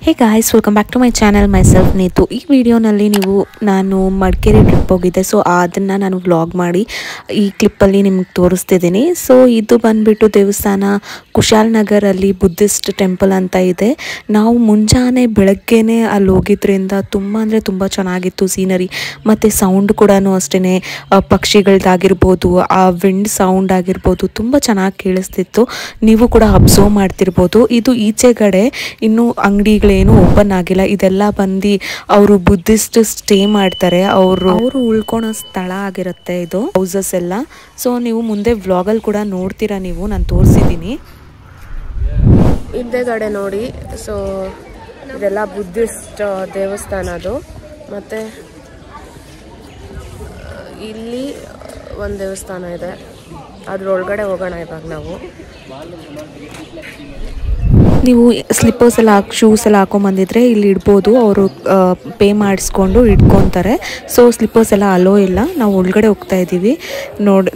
Hey guys, welcome back to my channel. Myself Nethu. ಈ ವಿಡಿಯೋನಲ್ಲಿ ನಾನು ಮಡಿಕೇರಿ ಟ್ರಿಪ್ ಹೋಗಿದ್ದೆ. ಸೊ ಅದನ್ನು ನಾನು ವ್ಲಾಗ್ ಮಾಡಿ ಈ ಕ್ಲಿಪ್ಪಲ್ಲಿ ನಿಮ್ಗೆ ತೋರಿಸ್ತಿದ್ದೀನಿ. ಸೊ ಇದು ಬಂದುಬಿಟ್ಟು ದೇವಸ್ಥಾನ ಕುಶಾಲನಗರಲ್ಲಿ ಬುದ್ಧಿಸ್ಟ್ ಟೆಂಪಲ್ ಅಂತ ಇದೆ. ನಾವು ಮುಂಜಾನೆ ಬೆಳಗ್ಗೆನೇ ಅಲ್ಲಿ ಹೋಗಿದ್ರಿಂದ ತುಂಬ ಅಂದರೆ ತುಂಬ ಚೆನ್ನಾಗಿತ್ತು ಸೀನರಿ. ಮತ್ತು ಸೌಂಡ್ ಕೂಡ ಅಷ್ಟೇ, ಪಕ್ಷಿಗಳದ್ದಾಗಿರ್ಬೋದು, ಆ ವಿಂಡ್ ಸೌಂಡ್ ಆಗಿರ್ಬೋದು, ತುಂಬ ಚೆನ್ನಾಗಿ ಕೇಳಿಸ್ತಿತ್ತು. ನೀವು ಕೂಡ ಅಬ್ಸರ್ವ್ ಮಾಡ್ತಿರ್ಬೋದು. ಇದು ಈಚೆಗಡೆ ಇನ್ನೂ ಅಂಗಡಿಗಳೇನು ಓಪನ್ ಆಗಿಲ್ಲ. ಇದೆಲ್ಲ ಬಂದು ಅವರು ಬುದ್ಧಿಸ್ಟ್ ಸ್ಟೇ ಮಾಡ್ತಾರೆ, ಅವರು ಉಳ್ಕೊಳೋ ಸ್ಥಳ ಆಗಿರುತ್ತೆ ಇದು ಹೌಸಸ್ ಎಲ್ಲ. ಸೊ ನೀವು ಮುಂದೆ ವ್ಲಾಗಲ್ಲಿ ಕೂಡ ನೋಡ್ತೀರಾ, ನಾನು ತೋರಿಸಿದ್ದೀನಿ ಹಿಂದೆಗಡೆ ನೋಡಿ. ಸೊ ಇದೆಲ್ಲ ಬುದ್ಧಿಸ್ಟ್ ದೇವಸ್ಥಾನ ಅದು. ಮತ್ತು ಇಲ್ಲಿ ಒಂದು ದೇವಸ್ಥಾನ ಇದೆ, ಅದ್ರೊಳಗಡೆ ಹೋಗೋಣ ಇವಾಗ ನಾವು. ನೀವು ಸ್ಲಿಪ್ಪರ್ಸ್ ಎಲ್ಲ ಶೂಸ್ ಎಲ್ಲ ಹಾಕೊಂಬಂದಿದ್ರೆ ಇಲ್ಲಿ ಇಡ್ಬೋದು. ಅವರು ಪೇ ಮಾಡಿಸ್ಕೊಂಡು ಇಟ್ಕೊತಾರೆ. ಸೊ ಸ್ಲಿಪ್ಪರ್ಸ್ ಎಲ್ಲ ಅಲೋ ಇಲ್ಲ. ನಾವು ಒಳಗಡೆ ಹೋಗ್ತಾ ಇದ್ದೀವಿ.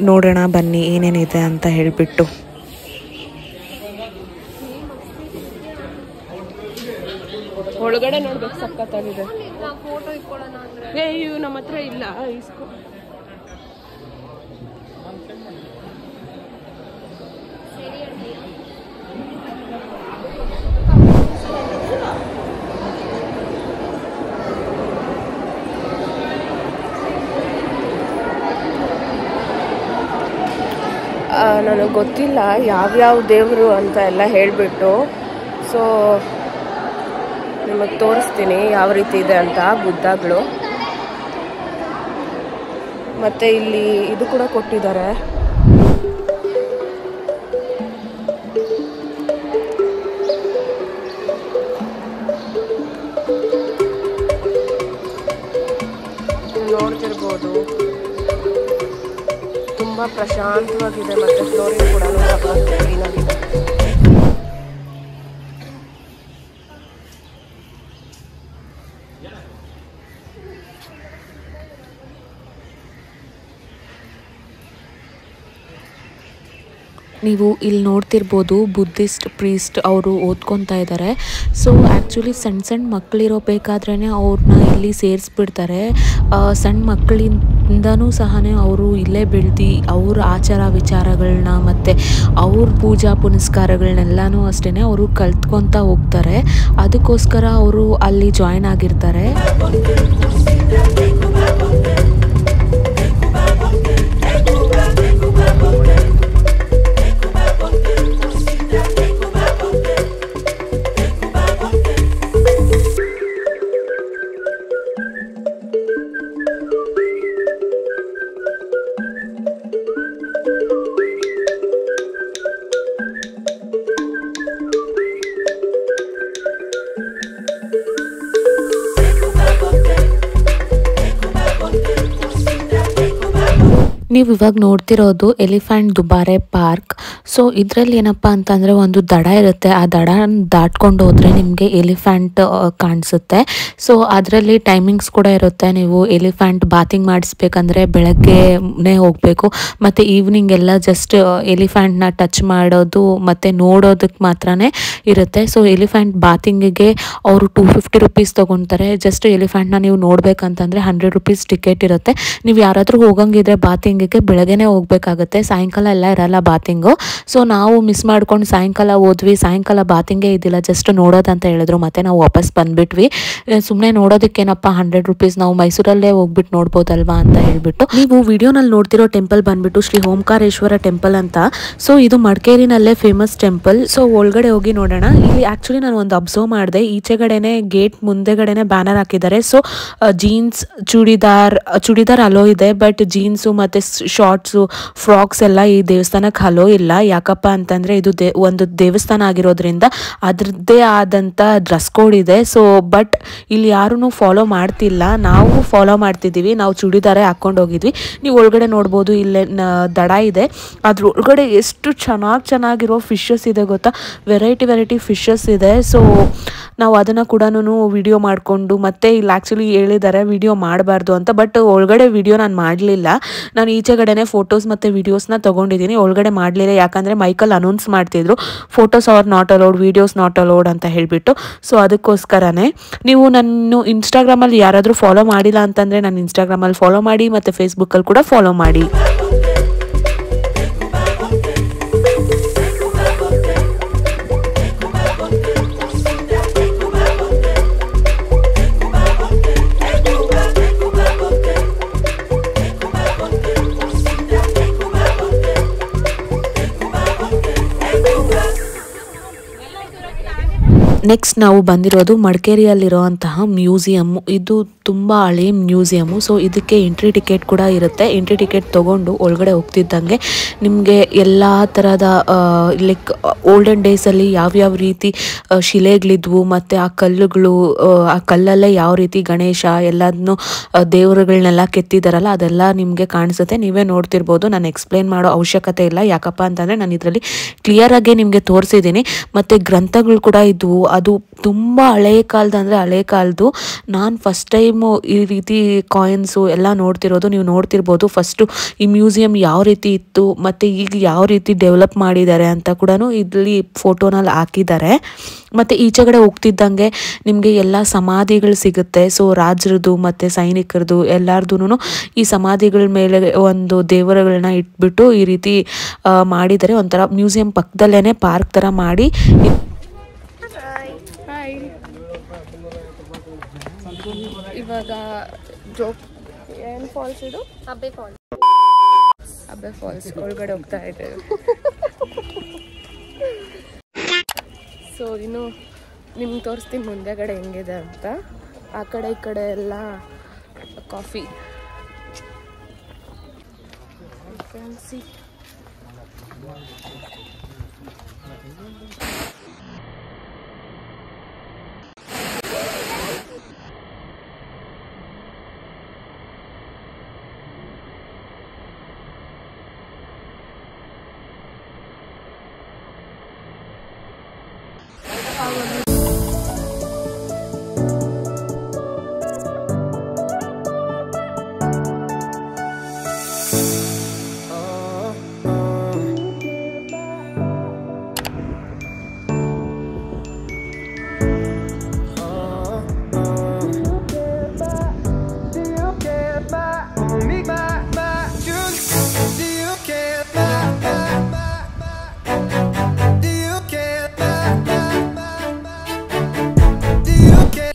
ನೋಡೋಣ ಬನ್ನಿ ಏನೇನಿದೆ ಅಂತ ಹೇಳಿಬಿಟ್ಟು. ಒಳಗಡೆ ನೋಡ್ಬೇಕು, ಸಕ್ಕತ್ತಾಗಿದೆ. ಇವು ನಮ್ಮ ಹತ್ರ ಇಲ್ಲ. ನನಗೆ ಗೊತ್ತಿಲ್ಲ ಯಾವ್ಯಾವ ದೇವರು ಅಂತ ಎಲ್ಲ ಹೇಳಿಬಿಟ್ಟು. ಸೊ ನಿಮಗೆ ತೋರಿಸ್ತೀನಿ ಯಾವ ರೀತಿ ಇದೆ ಅಂತ ಬುದ್ಧಗಳು. ಮತ್ತು ಇಲ್ಲಿ ಇದು ಕೂಡ ಕೊಟ್ಟಿದ್ದಾರೆ, ನೋಡ್ತಿರ್ಬೋದು. ತುಂಬ ಪ್ರಶಾಂತವಾಗಿದೆ ಮತ್ತು ಫ್ಲೋರಿಂಗ್ ಕೂಡ ಕ್ಲೀನ್ ಆಗಿದೆ. ನೀವು ಇಲ್ಲಿ ನೋಡ್ತಿರ್ಬೋದು, ಬುದ್ಧಿಸ್ಟ್ ಪ್ರೀಸ್ಟ್ ಅವರು ಓದ್ಕೊತಾ ಇದ್ದಾರೆ. ಸೊ ಆ್ಯಕ್ಚುಲಿ ಸಣ್ಣ ಮಕ್ಕಳಿರೋ ಬೇಕಾದ್ರೇ ಅವ್ರನ್ನ ಇಲ್ಲಿ ಸೇರಿಸ್ಬಿಡ್ತಾರೆ. ಸಣ್ಣ ಮಕ್ಕಳಿಂದನೂ ಸಹ ಅವರು ಇಲ್ಲೇ ಬೆಳೆದು ಅವ್ರ ಆಚಾರ ವಿಚಾರಗಳನ್ನ ಮತ್ತು ಅವ್ರ ಪೂಜಾ ಪುನಸ್ಕಾರಗಳನ್ನೆಲ್ಲನೂ ಅಷ್ಟೇ ಅವರು ಕಲ್ತ್ಕೊತಾ ಹೋಗ್ತಾರೆ. ಅದಕ್ಕೋಸ್ಕರ ಅವರು ಅಲ್ಲಿ ಜಾಯ್ನ್ ಆಗಿರ್ತಾರೆ. ನೀವು ಇವಾಗ ನೋಡ್ತಿರೋದು ಎಲಿಫೆಂಟ್ ದುಬಾರೆ ಪಾರ್ಕ್. ಸೊ ಇದರಲ್ಲಿ ಏನಪ್ಪ ಅಂತಂದರೆ ಒಂದು ದಡ ಇರುತ್ತೆ. ಆ ದಡ ದಾಟ್ಕೊಂಡು ಹೋದರೆ ನಿಮಗೆ ಎಲಿಫೆಂಟ್ ಕಾಣಿಸುತ್ತೆ. ಸೊ ಅದರಲ್ಲಿ ಟೈಮಿಂಗ್ಸ್ ಕೂಡ ಇರುತ್ತೆ. ನೀವು ಎಲಿಫೆಂಟ್ ಬಾತಿಂಗ್ ಮಾಡಿಸ್ಬೇಕಂದ್ರೆ ಬೆಳಗ್ಗೆನೇ ಹೋಗಬೇಕು. ಮತ್ತು ಈವ್ನಿಂಗ್ ಎಲ್ಲ ಜಸ್ಟ್ ಎಲಿಫೆಂಟ್ನ ಟಚ್ ಮಾಡೋದು ಮತ್ತು ನೋಡೋದಕ್ಕೆ ಮಾತ್ರನೇ ಇರುತ್ತೆ. ಸೊ ಎಲಿಫೆಂಟ್ ಬಾತಿಂಗಿಗೆ ಅವರು 250 ರೂಪೀಸ್ ತೊಗೊತಾರೆ. ಜಸ್ಟ್ ಎಲಿಫೆಂಟ್ನ ನೀವು ನೋಡಬೇಕಂತಂದರೆ 100 ರೂಪೀಸ್ ಟಿಕೆಟ್ ಇರುತ್ತೆ. ನೀವು ಯಾರಾದರೂ ಹೋಗಂಗಿದ್ರೆ ಬಾತಿಂಗಿಗೆ ಬೆಳಗ್ಗೆನೇ ಹೋಗ್ಬೇಕಾಗುತ್ತೆ, ಸಾಯಂಕಾಲ ಎಲ್ಲ ಇರಲ್ಲ ಬಾತಿಂಗು. ಸೊ ನಾವು ಮಿಸ್ ಮಾಡ್ಕೊಂಡು ಸಾಯಂಕಾಲ ಹೋದ್ವಿ. ಸಾಯಂಕಾಲ ಬಾತಿಂಗೇ ಇದ್ದಿಲ್ಲ, ಜಸ್ಟ್ ನೋಡೋದಂತ ಹೇಳಿದ್ರು. ಮತ್ತೆ ನಾವು ವಾಪಸ್ ಬಂದ್ಬಿಟ್ವಿ. ಸುಮ್ಮನೆ ನೋಡೋದಕ್ಕೇನಪ್ಪ 100 ರೂಪೀಸ್, ನಾವು ಮೈಸೂರಲ್ಲೇ ಹೋಗ್ಬಿಟ್ಟು ನೋಡ್ಬೋದಲ್ವಾ ಅಂತ ಹೇಳ್ಬಿಟ್ಟು. ನೀವು ವಿಡಿಯೋನಲ್ಲಿ ನೋಡ್ತಿರೋ ಟೆಂಪಲ್ ಬಂದ್ಬಿಟ್ಟು ಶ್ರೀ ಓಂಕಾರೇಶ್ವರ ಟೆಂಪಲ್ ಅಂತ. ಸೊ ಇದು ಮಡಿಕೇರಿನಲ್ಲೇ ಫೇಮಸ್ ಟೆಂಪಲ್. ಸೊ ಒಳಗಡೆ ಹೋಗಿ ನೋಡೋಣ. ಇಲ್ಲಿ ಆ್ಯಕ್ಚುಲಿ ನಾನು ಒಂದು ಅಬ್ಸರ್ವ್ ಮಾಡಿದೆ, ಈಚೆಗಡೆನೆ ಗೇಟ್ ಮುಂದೆಗಡೆನೆ ಬ್ಯಾನರ್ ಹಾಕಿದ್ದಾರೆ. ಸೊ ಜೀನ್ಸ್ ಚೂಡಿದಾರ್ ಅಲೋ ಇದೆ, ಬಟ್ ಜೀನ್ಸು ಮತ್ತು ಶಾರ್ಟ್ಸು ಫ್ರಾಕ್ಸ್ ಎಲ್ಲ ಈ ದೇವಸ್ಥಾನಕ್ಕೆ ಹಲೋ ಇಲ್ಲ. ಯಾಕಪ್ಪ ಅಂತಂದರೆ ಇದು ಒಂದು ದೇವಸ್ಥಾನ ಆಗಿರೋದ್ರಿಂದ ಅದರದ್ದೇ ಆದಂಥ ಡ್ರೆಸ್ ಕೋಡ್ ಇದೆ. ಸೊ ಬಟ್ ಇಲ್ಲಿ ಯಾರೂ ಫಾಲೋ ಮಾಡ್ತಿಲ್ಲ, ನಾವು ಫಾಲೋ ಮಾಡ್ತಿದ್ದೀವಿ. ನಾವು ಚೂಡಿದಾರೇ ಹಾಕ್ಕೊಂಡು ಹೋಗಿದ್ವಿ. ನೀವು ಒಳಗಡೆ ನೋಡ್ಬೋದು, ಇಲ್ಲೇ ದಡ ಇದೆ. ಅದ್ರ ಒಳಗಡೆ ಎಷ್ಟು ಚೆನ್ನಾಗಿರೋ ಫಿಶಸ್ ಇದೆ ಗೊತ್ತಾ, ವೆರೈಟಿ ಫಿಶಸ್ ಇದೆ. ಸೊ ನಾವು ಅದನ್ನು ಕೂಡ ವಿಡಿಯೋ ಮಾಡಿಕೊಂಡು ಮತ್ತೆ ಇಲ್ಲಿ ಆ್ಯಕ್ಚುಲಿ ಹೇಳಿದ್ದಾರೆ ವಿಡಿಯೋ ಮಾಡಬಾರ್ದು ಅಂತ, ಬಟ್ ಒಳಗಡೆ ವಿಡಿಯೋ ನಾನು ಮಾಡಲಿಲ್ಲ. ನಾನು ಈಚೆಗಡೆನೆ ಫೋಟೋಸ್ ಮತ್ತು ವಿಡಿಯೋಸ್ನ ತೊಗೊಂಡಿದ್ದೀನಿ, ಒಳಗಡೆ ಮಾಡಲಿಲ್ಲ. ಯಾಕಂದರೆ ಮೈಕಲ್ ಅನೌನ್ಸ್ ಮಾಡ್ತಿದ್ರು photos are not allowed, videos not allowed ಅಂತ ಹೇಳಿಬಿಟ್ಟು. ಸೊ ಅದಕ್ಕೋಸ್ಕರನೇ ನೀವು ನನ್ನ ಇನ್ಸ್ಟಾಗ್ರಾಮಲ್ಲಿ ಯಾರಾದರೂ ಫಾಲೋ ಮಾಡಿಲ್ಲ ಅಂತಂದರೆ ನನ್ನ ಇನ್ಸ್ಟಾಗ್ರಾಮಲ್ಲಿ ಫಾಲೋ ಮಾಡಿ ಮತ್ತು ಫೇಸ್ಬುಕ್ಕಲ್ಲಿ ಕೂಡ ಫಾಲೋ ಮಾಡಿ. ನೆಕ್ಸ್ಟ್ ನಾವು ಬಂದಿರೋದು ಮಡಿಕೇರಿಯಲ್ಲಿರುವಂತಹ ಮ್ಯೂಸಿಯಮ್ಮು. ಇದು ತುಂಬ ಹಳೆಯ ಮ್ಯೂಸಿಯಮ್ಮು. ಸೊ ಇದಕ್ಕೆ ಎಂಟ್ರಿ ಟಿಕೆಟ್ ಕೂಡ ಇರುತ್ತೆ. ಎಂಟ್ರಿ ಟಿಕೆಟ್ ತೊಗೊಂಡು ಒಳಗಡೆ ಹೋಗ್ತಿದ್ದಂಗೆ ನಿಮಗೆ ಎಲ್ಲ ಥರದ ಲೈಕ್ ಓಲ್ಡನ್ ಡೇಸಲ್ಲಿ ಯಾವ್ಯಾವ ರೀತಿ ಶಿಲೆಗಳಿದ್ವು ಮತ್ತು ಆ ಕಲ್ಲುಗಳು, ಆ ಕಲ್ಲಲ್ಲೇ ಯಾವ ರೀತಿ ಗಣೇಶ ಎಲ್ಲದನ್ನು ದೇವರುಗಳನ್ನೆಲ್ಲ ಕೆತ್ತಿದಾರಲ್ಲ ಅದೆಲ್ಲ ನಿಮಗೆ ಕಾಣಿಸುತ್ತೆ. ನೀವೇ ನೋಡ್ತಿರ್ಬೋದು, ನಾನು ಎಕ್ಸ್ಪ್ಲೇನ್ ಮಾಡೋ ಅವಶ್ಯಕತೆ ಇಲ್ಲ. ಯಾಕಪ್ಪ ಅಂತಂದರೆ ನಾನು ಇದರಲ್ಲಿ ಕ್ಲಿಯರಾಗಿ ನಿಮಗೆ ತೋರಿಸಿದ್ದೀನಿ. ಮತ್ತು ಗ್ರಂಥಗಳು ಕೂಡ ಇದ್ವು. ಅದು ತುಂಬ ಹಳೆಯ ಕಾಲದ ಅಂದರೆ ಹಳೆಯ ಕಾಲದ್ದು. ನಾನು ಫಸ್ಟ್ ಟೈಮು ಈ ರೀತಿ ಕಾಯಿನ್ಸು ಎಲ್ಲ ನೋಡ್ತಿರೋದು. ನೀವು ನೋಡ್ತಿರ್ಬೋದು ಫಸ್ಟು ಈ ಮ್ಯೂಸಿಯಂ ಯಾವ ರೀತಿ ಇತ್ತು ಮತ್ತು ಈಗ ಯಾವ ರೀತಿ ಡೆವಲಪ್ ಮಾಡಿದ್ದಾರೆ ಅಂತ ಕೂಡ ಇಲ್ಲಿ ಫೋಟೋನಲ್ಲಿ ಹಾಕಿದ್ದಾರೆ. ಮತ್ತು ಈಚೆಗಡೆ ಹೋಗ್ತಿದ್ದಂಗೆ ನಿಮಗೆ ಎಲ್ಲ ಸಮಾಧಿಗಳು ಸಿಗುತ್ತೆ. ಸೊ ರಾಜರದು ಮತ್ತು ಸೈನಿಕರದು ಎಲ್ಲರದೂ ಈ ಸಮಾಧಿಗಳ ಮೇಲೆ ಒಂದು ದೇವರುಗಳನ್ನ ಇಟ್ಬಿಟ್ಟು ಈ ರೀತಿ ಮಾಡಿದ್ದಾರೆ. ಒಂಥರ ಮ್ಯೂಸಿಯಂ ಪಕ್ಕದಲ್ಲೇ ಪಾರ್ಕ್ ಥರ ಮಾಡಿ. ಇವಾಗ ಜೋಕ್ ಏನು ಫಾಲ್ಸ್ ಇದು? ಅಬ್ಬೆ ಫಾಲ್ಸ್ ಒಳಗಡೆ ಹೋಗ್ತಾ ಇದ್ದೇವೆ. ಸೊ ಇನ್ನು ನಿಮ್ಗೆ ತೋರಿಸ್ತೀನಿ ಮುಂದೆಗಡೆ ಹೆಂಗಿದೆ ಅಂತ. ಆ ಕಡೆ ಈ ಕಡೆ ಎಲ್ಲ ಕಾಫಿ ಫ್ಯಾನ್ಸಿ.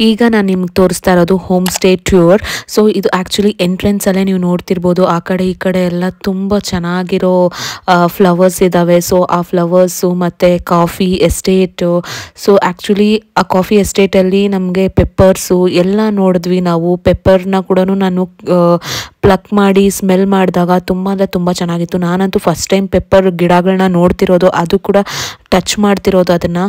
ಈಗ ನಾನು ನಿಮ್ಗೆ ತೋರಿಸ್ತಾ ಇರೋದು ಹೋಮ್ ಸ್ಟೇ ಟೂರ್. ಸೊ ಇದು ಆ್ಯಕ್ಚುಲಿ ಎಂಟ್ರೆನ್ಸಲ್ಲೇ ನೀವು ನೋಡ್ತಿರ್ಬೋದು. ಆ ಕಡೆ ಈ ಕಡೆ ಎಲ್ಲ ತುಂಬ ಚೆನ್ನಾಗಿರೋ ಫ್ಲವರ್ಸ್ ಇದ್ದಾವೆ. ಸೊ ಆ ಫ್ಲವರ್ಸು ಮತ್ತು ಕಾಫಿ ಎಸ್ಟೇಟು. ಸೊ ಆ್ಯಕ್ಚುಲಿ ಆ ಕಾಫಿ ಎಸ್ಟೇಟಲ್ಲಿ ನಮಗೆ ಪೆಪ್ಪರ್ಸು ಎಲ್ಲ ನೋಡಿದ್ವಿ ನಾವು. ಪೆಪ್ಪರ್ನ ಕೂಡ ನಾನು ಪ್ಲಕ್ ಮಾಡಿ ಸ್ಮೆಲ್ ಮಾಡಿದಾಗ ತುಂಬ ಅಂದರೆ ತುಂಬ ಚೆನ್ನಾಗಿತ್ತು. ನಾನಂತೂ ಫಸ್ಟ್ ಟೈಮ್ ಪೆಪ್ಪರ್ ಗಿಡಗಳನ್ನ ನೋಡ್ತಿರೋದು, ಅದು ಕೂಡ ಟಚ್ ಮಾಡ್ತಿರೋದು. ಅದನ್ನು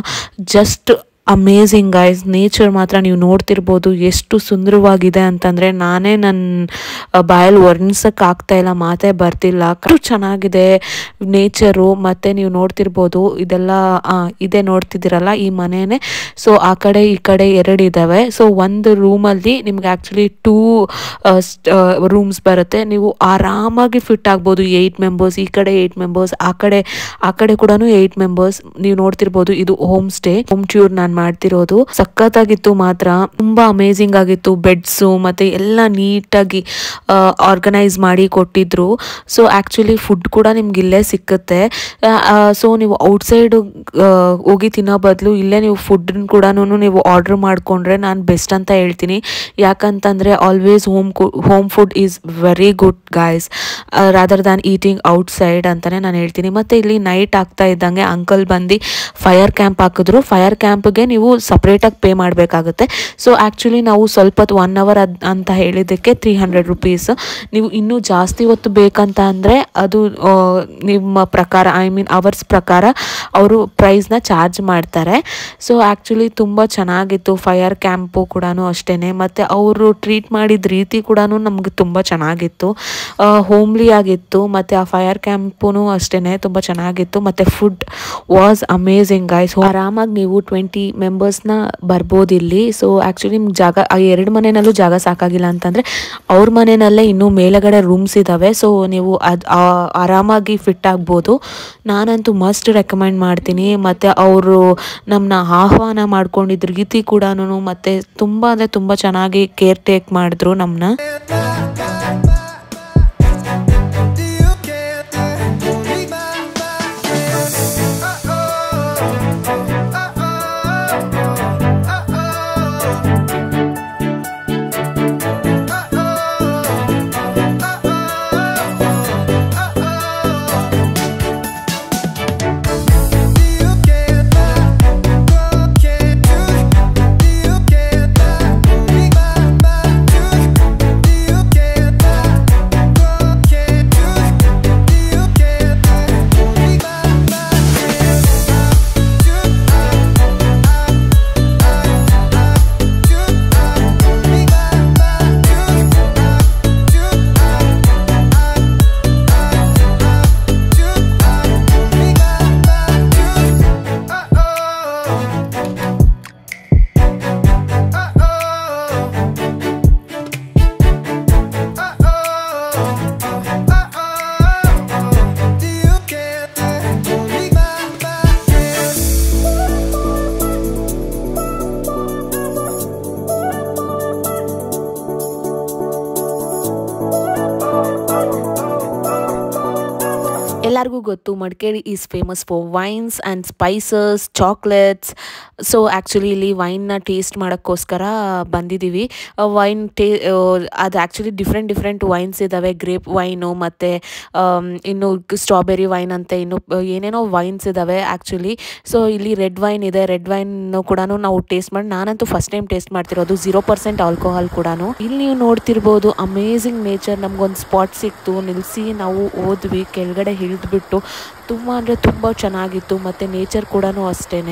ಜಸ್ಟ್ ಅಮೇಝಿಂಗ್ ಗೈಸ್. ನೇಚರ್ ಮಾತ್ರ ನೀವು ನೋಡ್ತಿರ್ಬೋದು ಎಷ್ಟು ಸುಂದರವಾಗಿದೆ ಅಂತಂದರೆ ನಾನೇ ನನ್ನ ಬಾಯಲ್ಲಿ ವರ್ಣಿಸೋಕ್ಕೆ ಆಗ್ತಾಯಿಲ್ಲ, ಮಾತೇ ಬರ್ತಿಲ್ಲ. ಅಷ್ಟು ಚೆನ್ನಾಗಿದೆ ನೇಚರು. ಮತ್ತು ನೀವು ನೋಡ್ತಿರ್ಬೋದು ಇದೆಲ್ಲ ಇದೇ ನೋಡ್ತಿದ್ದೀರಲ್ಲ ಈ ಮನೆಯೇ. ಸೊ ಆ ಕಡೆ ಈ ಕಡೆ ಎರಡು ಇದ್ದಾವೆ. ಸೊ ಒಂದು ರೂಮಲ್ಲಿ ನಿಮ್ಗೆ ಆ್ಯಕ್ಚುಲಿ 2 ರೂಮ್ಸ್ ಬರುತ್ತೆ. ನೀವು ಆರಾಮಾಗಿ ಫಿಟ್ ಆಗ್ಬೋದು. 8 ಮೆಂಬರ್ಸ್, ಈ ಕಡೆ 8 ಮೆಂಬರ್ಸ್, ಆ ಕಡೆ ಕೂಡ 8 ಮೆಂಬರ್ಸ್. ನೀವು ನೋಡ್ತಿರ್ಬೋದು ಇದು ಹೋಮ್ ಸ್ಟೇ, ಹೋಮ್ ಟ್ಯೂರ್ ನಾನು ಮಾಡ್ತಿರೋದು. ಸಖತ್ತಾಗಿತ್ತು ಮಾತ್ರ, ತುಂಬಾ ಅಮೇಜಿಂಗ್ ಆಗಿತ್ತು. ಬೆಡ್ಸು ಮತ್ತೆ ಎಲ್ಲ ನೀಟಾಗಿ ಆರ್ಗನೈಸ್ ಮಾಡಿ ಕೊಟ್ಟಿದ್ರು. ಸೊ ಆ್ಯಕ್ಚುಲಿ ಫುಡ್ ಕೂಡ ನಿಮ್ಗೆ ಇಲ್ಲೇ ಸಿಕ್ಕುತ್ತೆ. ಸೊ ನೀವು ಔಟ್ಸೈಡ್ ಹೋಗಿ ತಿನ್ನೋ ಬದಲು ಇಲ್ಲೇ ನೀವು ಫುಡ್ನ ಕೂಡ ನೀವು ಆರ್ಡರ್ ಮಾಡಿಕೊಂಡ್ರೆ ನಾನು ಬೆಸ್ಟ್ ಅಂತ ಹೇಳ್ತೀನಿ. ಯಾಕಂತಂದರೆ always home food is very good guys rather than eating outside ಅಂತಲೇ ನಾನು ಹೇಳ್ತೀನಿ. ಮತ್ತು ಇಲ್ಲಿ ನೈಟ್ ಆಗ್ತಾ ಇದ್ದಂಗೆ ಅಂಕಲ್ ಬಂದು ಫೈರ್ ಕ್ಯಾಂಪ್ ಹಾಕಿದ್ರು. ಫೈರ್ ಕ್ಯಾಂಪ್ಗೆ ನೀವು ಸಪ್ರೇಟಾಗಿ ಪೇ ಮಾಡಬೇಕಾಗುತ್ತೆ. ಸೊ ಆ್ಯಕ್ಚುಲಿ ನಾವು ಸ್ವಲ್ಪ ಹೊತ್ತು 1 ಅವರ್ ಅಂತ ಹೇಳಿದ್ದಕ್ಕೆ 300 ರುಪೀಸ್. ನೀವು ಇನ್ನೂ ಜಾಸ್ತಿ ಹೊತ್ತು ಬೇಕಂತ ಅಂದರೆ ಅದು ನಿಮ್ಮ ಪ್ರಕಾರ ಅವರ್ಸ್ ಪ್ರಕಾರ ಅವರು ಪ್ರೈಸ್ನ ಚಾರ್ಜ್ ಮಾಡ್ತಾರೆ. ಸೊ ಆ್ಯಕ್ಚುಲಿ ತುಂಬ ಚೆನ್ನಾಗಿತ್ತು. ಫೈರ್ ಕ್ಯಾಂಪು ಕೂಡ ಅಷ್ಟೇ. ಮತ್ತು ಅವರು ಟ್ರೀಟ್ ಮಾಡಿದ ರೀತಿ ಕೂಡ ನಮಗೆ ತುಂಬ ಚೆನ್ನಾಗಿತ್ತು, ಹೋಮ್ಲಿ ಆಗಿತ್ತು. ಮತ್ತು ಆ ಫೈರ್ ಕ್ಯಾಂಪೂ ಅಷ್ಟೇ ತುಂಬ ಚೆನ್ನಾಗಿತ್ತು. ಮತ್ತು ಫುಡ್ ವಾಸ್ ಅಮೇಝಿಂಗ್ ಗೈಸ್. ಆರಾಮಾಗಿ ನೀವು 20 ಮೆಂಬರ್ಸ್ನ ಬರ್ಬೋದು ಇಲ್ಲಿ. ಸೊ ಆ್ಯಕ್ಚುಲಿ ನಿಮ್ಗೆ ಜಾಗ ಆ 2 ಮನೆಯಲ್ಲೂ ಜಾಗ ಸಾಕಾಗಿಲ್ಲ ಅಂತಂದರೆ ಅವ್ರ ಮನೆಯಲ್ಲೇ ಇನ್ನೂ ಮೇಲುಗಡೆ ರೂಮ್ಸ್ ಇದ್ದಾವೆ. ಸೊ ನೀವು ಆರಾಮಾಗಿ ಫಿಟ್ ಆಗ್ಬೋದು. ನಾನಂತೂ ಮಸ್ಟ್ ರೆಕಮೆಂಡ್ ಮಾಡ್ತೀನಿ. ಮತ್ತು ಅವರು ನಮ್ಮನ್ನ ಆಹ್ವಾನ ಮಾಡ್ಕೊಂಡಿದ್ದ ರೀತಿ ಕೂಡ ಮತ್ತು ತುಂಬ ಅಂದರೆ ತುಂಬ ಚೆನ್ನಾಗಿ ಕೇರ್ ಟೇಕ್ ಮಾಡಿದ್ರು ನಮ್ಮನ್ನ. ಎಲ್ಲರಿಗೂ ಗೊತ್ತು Madikeri is famous for wines and spices, chocolates. So actually ಇಲ್ಲಿ ವೈನ್ನ ಟೇಸ್ಟ್ ಮಾಡೋಕ್ಕೋಸ್ಕರ ಬಂದಿದ್ದೀವಿ. ವೈನ್ ಅದು ಆ್ಯಕ್ಚುಲಿ ಡಿಫ್ರೆಂಟ್ ವೈನ್ಸ್ ಇದ್ದಾವೆ. ಗ್ರೇಪ್ ವೈನು ಮತ್ತು ಇನ್ನು ಸ್ಟ್ರಾಬೆರಿ ವೈನ್ ಅಂತ ಇನ್ನು ಏನೇನೋ ವೈನ್ಸ್ ಇದ್ದಾವೆ ಆ್ಯಕ್ಚುಲಿ. ಸೊ ಇಲ್ಲಿ ರೆಡ್ ವೈನ್ ಇದೆ. ರೆಡ್ ವೈನ್ನು ಕೂಡ ನಾವು ಟೇಸ್ಟ್ ಮಾಡಿ, ನಾನಂತೂ ಫಸ್ಟ್ ಟೈಮ್ ಟೇಸ್ಟ್ ಮಾಡ್ತಿರೋದು. 0% ಆಲ್ಕೋಹಾಲ್ ಕೂಡ. ಇಲ್ಲಿ ನೀವು ನೋಡ್ತಿರ್ಬೋದು ಅಮೇಝಿಂಗ್ ನೇಚರ್. ನಮಗೊಂದು ಸ್ಪಾಟ್ ಸಿಕ್ತು, ನಿಲ್ಲಿಸಿ ನಾವು ಹೋದ್ವಿ. ಕೆಳಗಡೆ ಇಳಿದ್ಬಿಟ್ಟು ತುಂಬ ಅಂದರೆ ತುಂಬ ಚೆನ್ನಾಗಿತ್ತು. ಮತ್ತು ನೇಚರ್ ಕೂಡ ಅಷ್ಟೇ.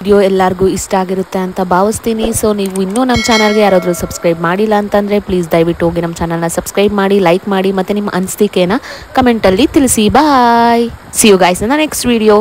ವಿಡಿಯೋ ಎಲ್ಲರಿಗೂ ಇಷ್ಟ ಆಗಿರುತ್ತೆ ಅಂತ ಭಾವಿಸ್ತೀನಿ. ಸೊ ನೀವು ಇನ್ನೂ ನಮ್ಮ ಚಾನಲ್ಗೆ ಯಾರಾದರೂ ಸಬ್ಸ್ಕ್ರೈಬ್ ಮಾಡಿಲ್ಲ ಅಂತಂದರೆ ಪ್ಲೀಸ್ ದಯವಿಟ್ಟು ಹೋಗಿ ನಮ್ಮ ಚಾನಲ್ನ ಸಬ್ಸ್ಕ್ರೈಬ್ ಮಾಡಿ, ಲೈಕ್ ಮಾಡಿ, ಮತ್ತು ನಿಮ್ಮ ಅನಿಸಿಕೆನ ಕಮೆಂಟಲ್ಲಿ ತಿಳಿಸಿ. Bye. See you guys in the next video.